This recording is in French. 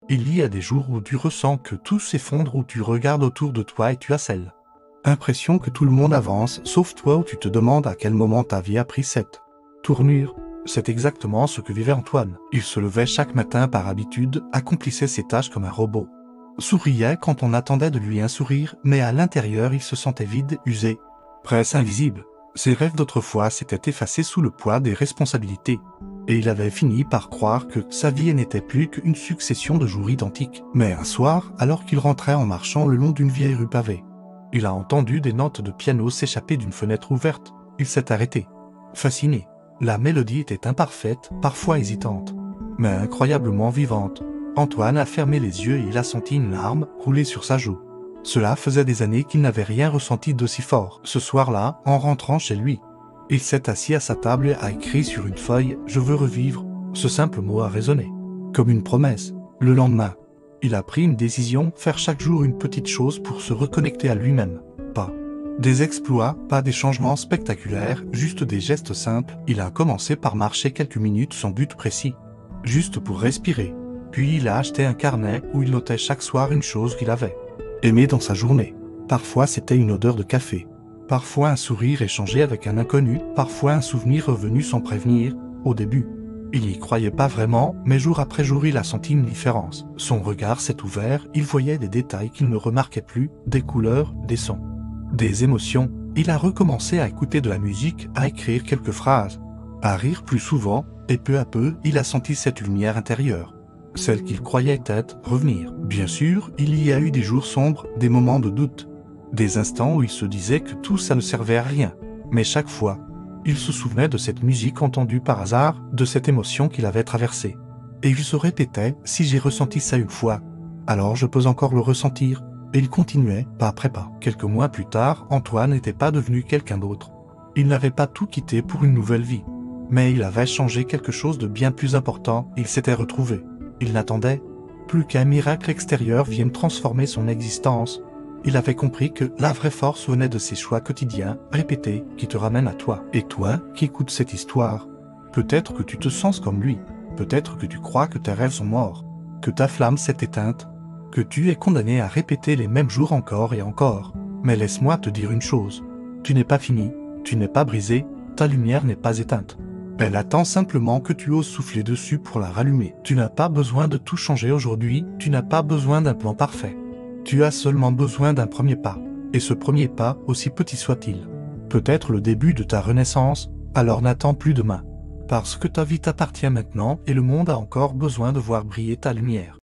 Il y a des jours où tu ressens que tout s'effondre, où tu regardes autour de toi et tu as celle impression que tout le monde avance, sauf toi, où tu te demandes à quel moment ta vie a pris cette tournure. C'est exactement ce que vivait Antoine. Il se levait chaque matin par habitude, accomplissait ses tâches comme un robot. Souriait quand on attendait de lui un sourire, mais à l'intérieur il se sentait vide, usé, presque invisible. Ses rêves d'autrefois s'étaient effacés sous le poids des responsabilités. Et il avait fini par croire que sa vie n'était plus qu'une succession de jours identiques. Mais un soir, alors qu'il rentrait en marchant le long d'une vieille rue pavée, il a entendu des notes de piano s'échapper d'une fenêtre ouverte. Il s'est arrêté, fasciné. La mélodie était imparfaite, parfois hésitante, mais incroyablement vivante. Antoine a fermé les yeux et il a senti une larme rouler sur sa joue. Cela faisait des années qu'il n'avait rien ressenti d'aussi fort. Ce soir-là, en rentrant chez lui, il s'est assis à sa table et a écrit sur une feuille « Je veux revivre ». Ce simple mot a résonné, comme une promesse. Le lendemain, il a pris une décision, faire chaque jour une petite chose pour se reconnecter à lui-même. Pas des exploits, pas des changements spectaculaires, juste des gestes simples. Il a commencé par marcher quelques minutes sans but précis, juste pour respirer. Puis il a acheté un carnet où il notait chaque soir une chose qu'il avait aimée dans sa journée. Parfois c'était une odeur de café, parfois un sourire échangé avec un inconnu, parfois un souvenir revenu sans prévenir. Au début, il n'y croyait pas vraiment, mais jour après jour il a senti une différence. Son regard s'est ouvert, il voyait des détails qu'il ne remarquait plus, des couleurs, des sons, des émotions. Il a recommencé à écouter de la musique, à écrire quelques phrases, à rire plus souvent, et peu à peu, il a senti cette lumière intérieure, celle qu'il croyait être revenir. Bien sûr, il y a eu des jours sombres, des moments de doute, des instants où il se disait que tout ça ne servait à rien. Mais chaque fois, il se souvenait de cette musique entendue par hasard, de cette émotion qu'il avait traversée. Et il se répétait, si j'ai ressenti ça une fois, alors je peux encore le ressentir. Et il continuait, pas après pas. Quelques mois plus tard, Antoine n'était pas devenu quelqu'un d'autre. Il n'avait pas tout quitté pour une nouvelle vie. Mais il avait changé quelque chose de bien plus important, il s'était retrouvé. Il n'attendait plus qu'un miracle extérieur vienne transformer son existence. Il avait compris que la vraie force venait de ses choix quotidiens, répétés, qui te ramènent à toi. Et toi, qui écoutes cette histoire, peut-être que tu te sens comme lui. Peut-être que tu crois que tes rêves sont morts, que ta flamme s'est éteinte, que tu es condamné à répéter les mêmes jours encore et encore. Mais laisse-moi te dire une chose. Tu n'es pas fini, tu n'es pas brisé, ta lumière n'est pas éteinte. Elle attend simplement que tu oses souffler dessus pour la rallumer. Tu n'as pas besoin de tout changer aujourd'hui, tu n'as pas besoin d'un plan parfait. Tu as seulement besoin d'un premier pas. Et ce premier pas, aussi petit soit-il, peut être le début de ta renaissance. Alors n'attends plus demain. Parce que ta vie t'appartient maintenant et le monde a encore besoin de voir briller ta lumière.